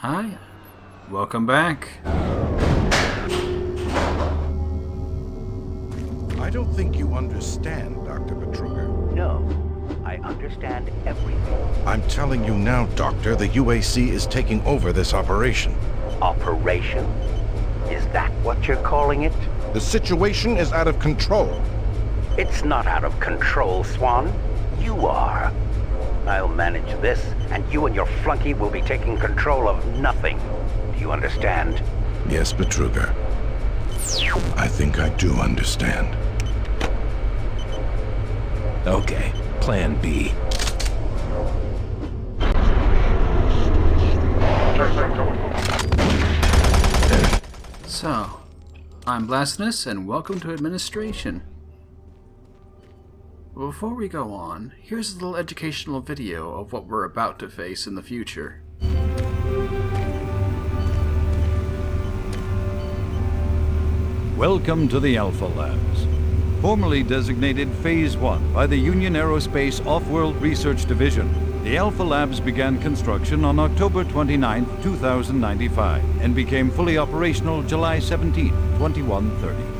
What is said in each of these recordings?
Hi, welcome back. I don't think you understand, Dr. Betruger. No, I understand everything. I'm telling you now, Doctor, the UAC is taking over this operation. Operation? Is that what you're calling it? The situation is out of control. It's not out of control, Swan. You are. I'll manage this, and you and your flunky will be taking control of nothing. Do you understand? Yes, Betruger. I think I do understand. Okay, Plan B. So, I'm Blasphemous, and welcome to Administration. Before we go on, here's a little educational video of what we're about to face in the future. Welcome to the Alpha Labs. Formerly designated Phase 1 by the Union Aerospace Off-World Research Division, the Alpha Labs began construction on October 29, 2095, and became fully operational July 17, 2130.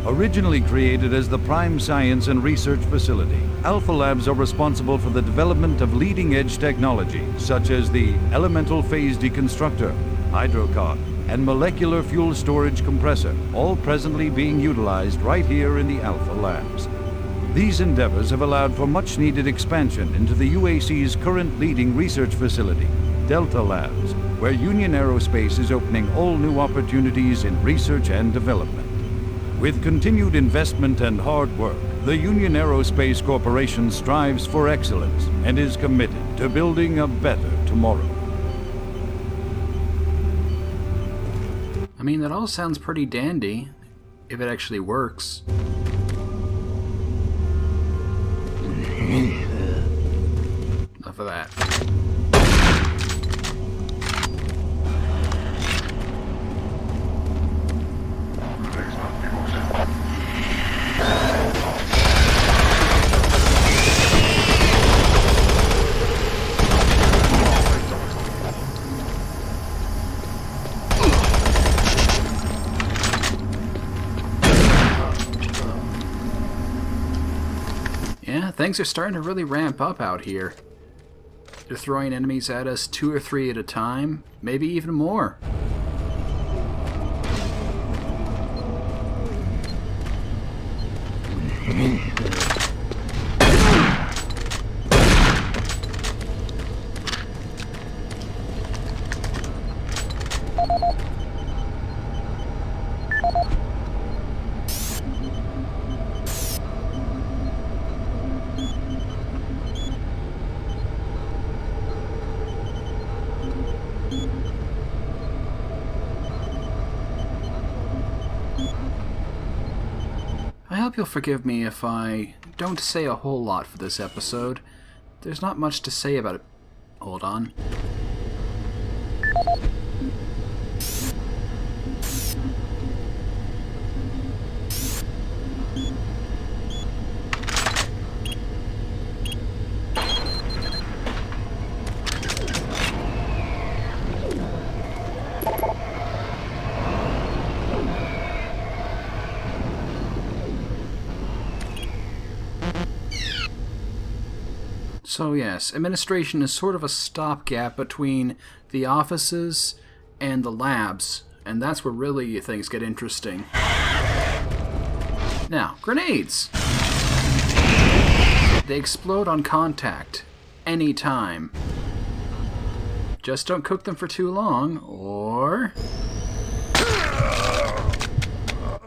Originally created as the Prime Science and Research Facility, Alpha Labs are responsible for the development of leading-edge technology such as the Elemental Phase Deconstructor, Hydrocon, and Molecular Fuel Storage Compressor, all presently being utilized right here in the Alpha Labs. These endeavors have allowed for much-needed expansion into the UAC's current leading research facility, Delta Labs, where Union Aerospace is opening all new opportunities in research and development. With continued investment and hard work, the Union Aerospace Corporation strives for excellence and is committed to building a better tomorrow. I mean, that all sounds pretty dandy, if it actually works. Enough of that. Yeah, things are starting to really ramp up out here. They're throwing enemies at us 2 or 3 at a time, maybe even more. I hope you'll forgive me if I don't say a whole lot for this episode. There's not much to say about it. Hold on. So yes, administration is sort of a stopgap between the offices and the labs, and that's where really things get interesting. Now, grenades! They explode on contact, anytime. Just don't cook them for too long, or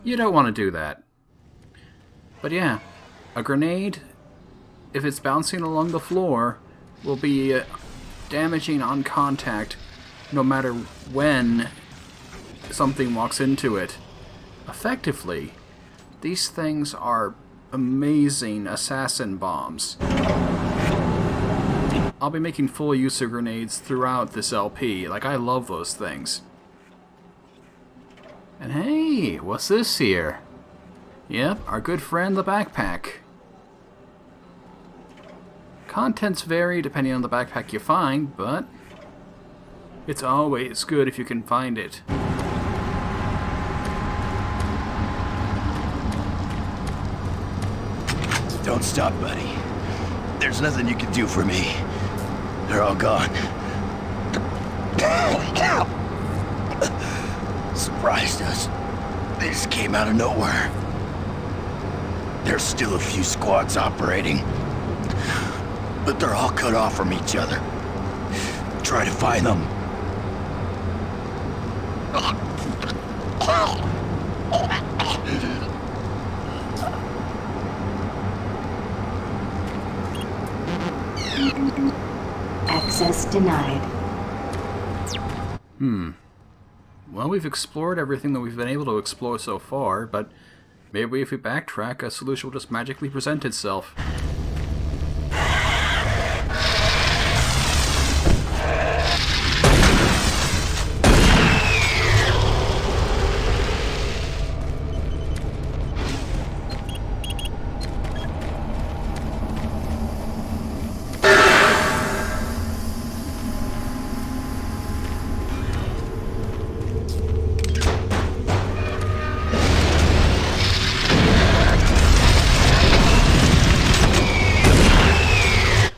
you don't want to do that. But yeah, a grenade, if it's bouncing along the floor, will be damaging on contact no matter when something walks into it. Effectively, these things are amazing assassin bombs. I'll be making full use of grenades throughout this LP. Like, I love those things. And hey, what's this here? Yep, our good friend the backpack. Contents vary depending on the backpack you find, but It's always good if you can find it. Don't stop, buddy. There's nothing you can do for me. They're all gone. Surprised us. They just came out of nowhere. There's still a few squads operating, but they're all cut off from each other. Try to find them. Access denied. Well, we've explored everything that we've been able to explore so far, but maybe if we backtrack, a solution will just magically present itself.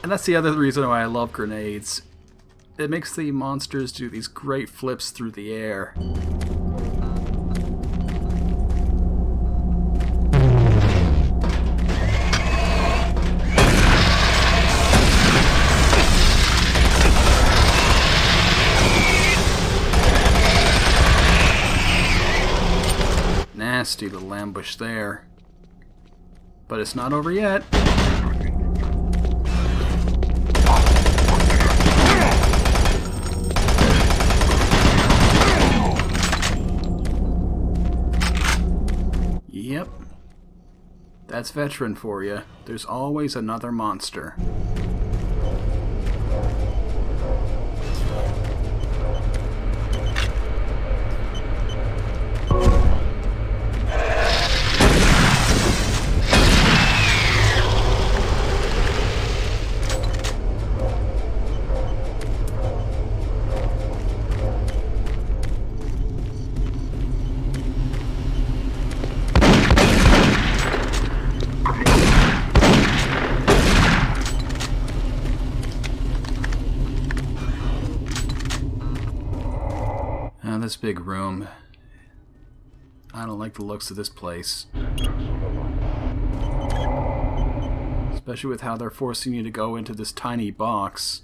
And that's the other reason why I love grenades. It makes the monsters do these great flips through the air. Nasty little ambush there. But it's not over yet. Yep. That's veteran for you. There's always another monster. This big room. I don't like the looks of this place. Especially with how they're forcing you to go into this tiny box.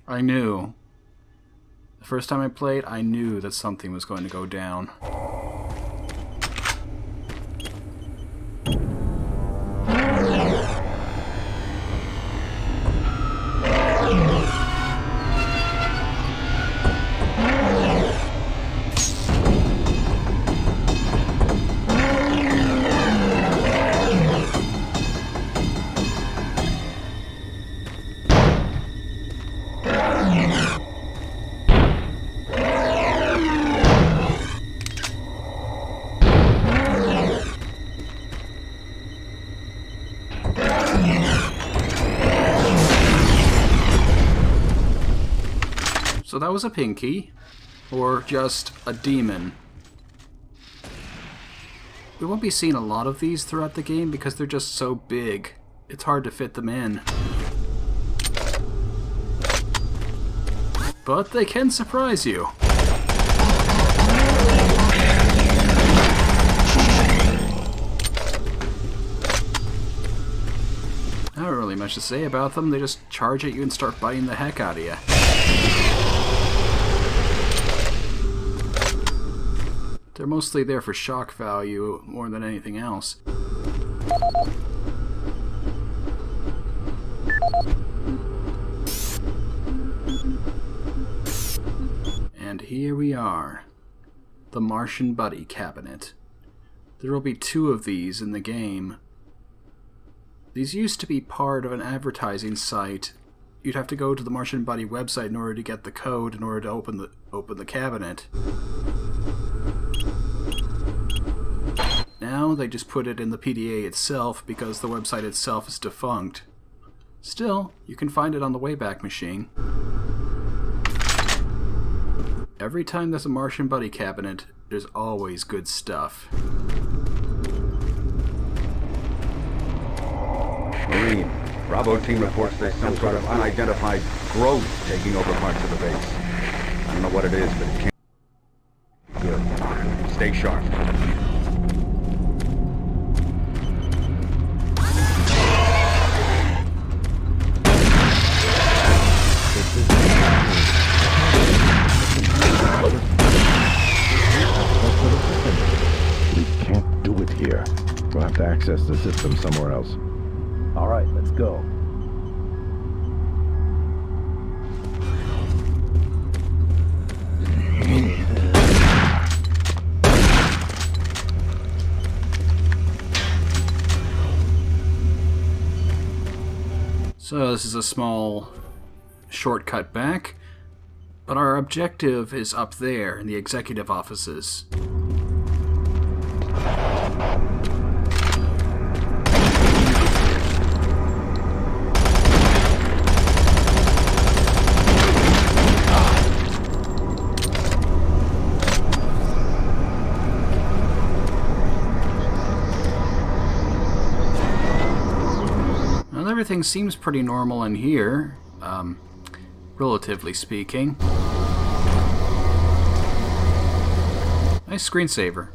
I knew. The first time I played, I knew that something was going to go down. So that was a pinky, or just a demon. We won't be seeing a lot of these throughout the game because they're just so big. It's hard to fit them in. But they can surprise you. Not really much to say about them. They just charge at you and start biting the heck out of you. They're mostly there for shock value more than anything else. And here we are. The Martian Buddy Cabinet. There will be 2 of these in the game. These used to be part of an advertising site. You'd have to go to the Martian Buddy website in order to get the code in order to open the cabinet. Now they just put it in the PDA itself because the website itself is defunct. Still, you can find it on the Wayback Machine. Every time there's a Martian buddy cabinet, there's always good stuff. Marine, Bravo team reports there's some sort of unidentified growth taking over parts of the base. I don't know what it is, but it can't... Good. Stay sharp. We can't do it here. We'll have to access the system somewhere else. All right, let's go. So this is a small shortcut back, but our objective is up there in the executive offices. Everything seems pretty normal in here, relatively speaking. Nice screensaver.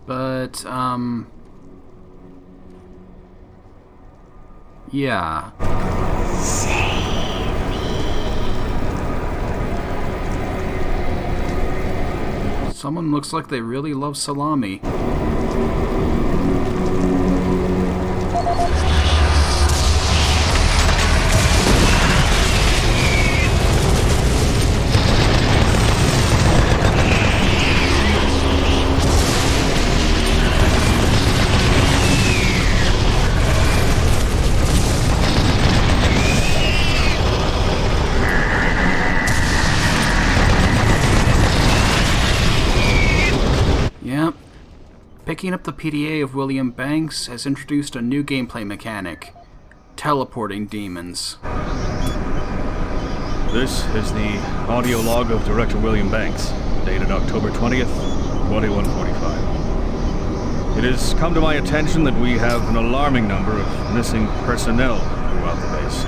But, yeah. Someone looks like they really love salami. Picking up the PDA of William Banks has introduced a new gameplay mechanic: teleporting demons. This is the audio log of Director William Banks, dated October 20th, 2145. It has come to my attention that we have an alarming number of missing personnel throughout the base.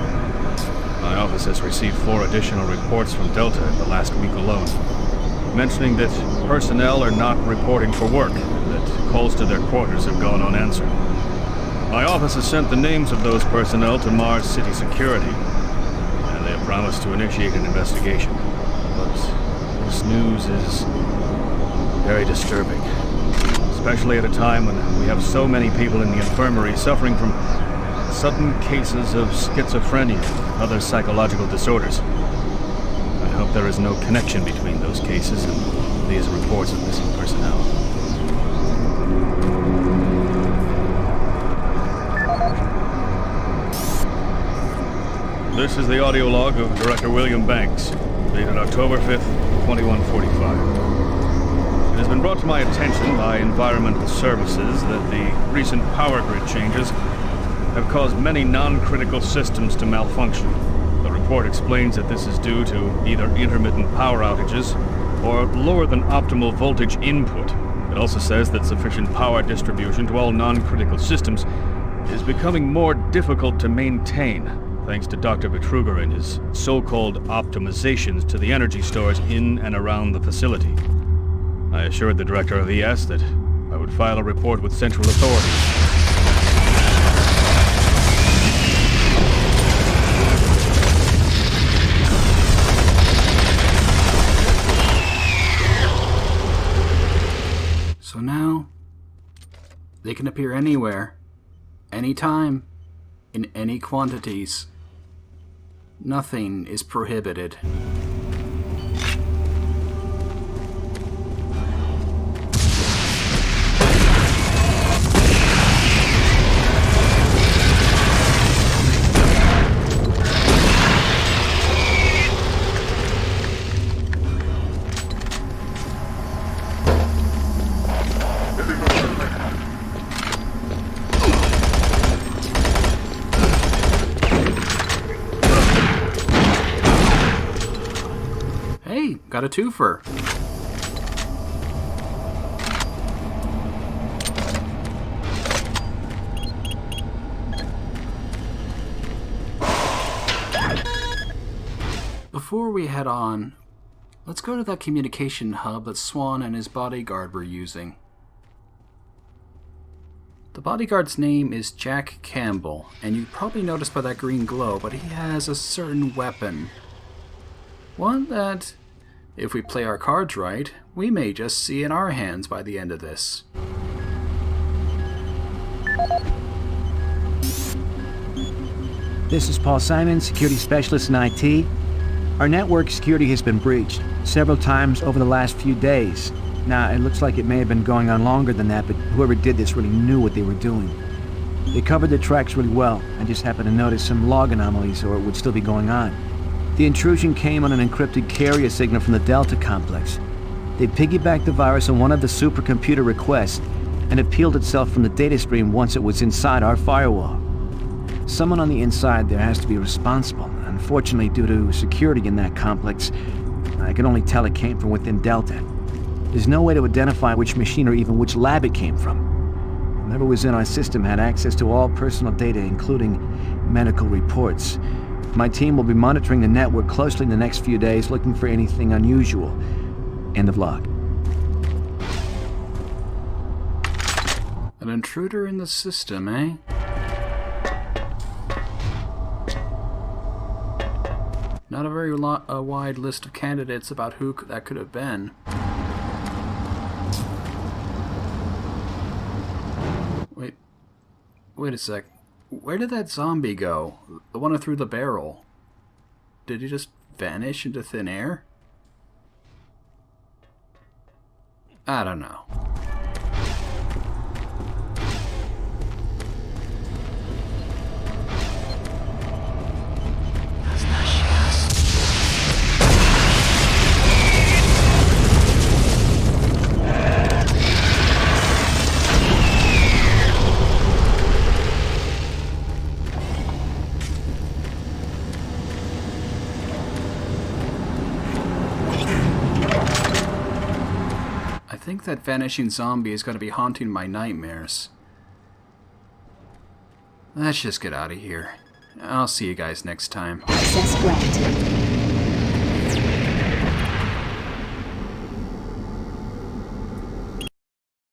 My office has received 4 additional reports from Delta in the last week alone, mentioning that personnel are not reporting for work, that calls to their quarters have gone unanswered. My office has sent the names of those personnel to Mars City Security, and they have promised to initiate an investigation. But this news is very disturbing, especially at a time when we have so many people in the infirmary suffering from sudden cases of schizophrenia and other psychological disorders. I hope there is no connection between those cases and these reports of missing personnel. This is the audio log of Director William Banks, dated October 5th, 2145. It has been brought to my attention by Environmental Services that the recent power grid changes have caused many non-critical systems to malfunction. The report explains that this is due to either intermittent power outages or lower than optimal voltage input. It also says that sufficient power distribution to all non-critical systems is becoming more difficult to maintain, thanks to Dr. Betruger and his so-called optimizations to the energy stores in and around the facility. I assured the Director of ES that I would file a report with Central Authorities. So now, they can appear anywhere, anytime, in any quantities. Nothing is prohibited. got a twofer. Before we head on, let's go to that communication hub that Swan and his bodyguard were using. The bodyguard's name is Jack Campbell, and you probably noticed by that green glow, but he has a certain weapon. One that, if we play our cards right, we may just see in our hands by the end of this. This is Paul Simon, security specialist in IT. Our network security has been breached several times over the last few days. Now, it looks like it may have been going on longer than that, but whoever did this really knew what they were doing. They covered the tracks really well. I just happened to notice some log anomalies, or it would still be going on. The intrusion came on an encrypted carrier signal from the Delta complex. They piggybacked the virus on one of the supercomputer requests, and it peeled itself from the data stream once it was inside our firewall. Someone on the inside there has to be responsible. Unfortunately, due to security in that complex, I can only tell it came from within Delta. There's no way to identify which machine or even which lab it came from. Whoever was in our system had access to all personal data, including medical reports. My team will be monitoring the network closely in the next few days, looking for anything unusual. End of log. An intruder in the system, eh? Not a very wide list of candidates about who that could have been. Wait a sec. Where did that zombie go? The one who threw the barrel. Did he just vanish into thin air? I don't know. I think that vanishing zombie is going to be haunting my nightmares. Let's just get out of here. I'll see you guys next time. Access granted.